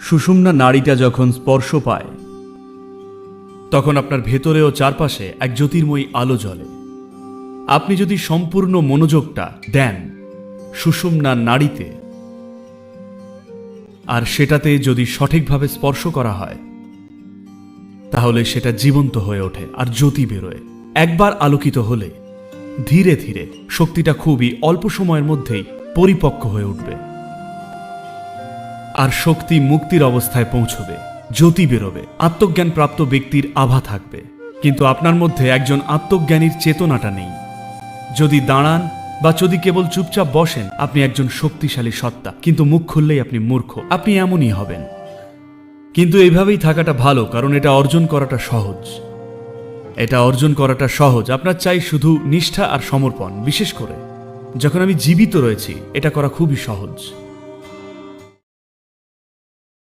সুষুম্না নাড়িটা যখন স্পর্শ পায় তখন আপনার ভেতরে ও চারপাশে এক জ্যোতির্ময়ী আলো জ্বলে। আপনি যদি সম্পূর্ণ মনোযোগটা দেন সুষুম্না নাড়িতে আর সেটাতে যদি সঠিকভাবে স্পর্শ করা হয় তাহলে সেটা জীবন্ত হয়ে ওঠে আর জ্যোতি বেরোয়। একবার আলোকিত হলে ধীরে ধীরে শক্তিটা খুবই অল্প সময়ের মধ্যেই পরিপক্ক হয়ে উঠবে আর শক্তি মুক্তির অবস্থায় পৌঁছবে, জ্যোতি বেরোবে, আত্মজ্ঞান প্রাপ্ত ব্যক্তির আভা থাকবে। কিন্তু আপনার মধ্যে একজন আত্মজ্ঞানীর চেতনাটা নেই। যদি দাঁড়ান বা যদি কেবল চুপচাপ বসেন আপনি একজন শক্তিশালী সত্তা, কিন্তু মুখ খুললেই আপনি মূর্খ, আপনি এমনই হবেন। কিন্তু এইভাবেই থাকাটা ভালো, কারণ এটা অর্জন করাটা সহজ। আপনার চাই শুধু নিষ্ঠা আর সমর্পণ। বিশেষ করে যখন আমি জীবিত রয়েছি এটা করা খুবই সহজ।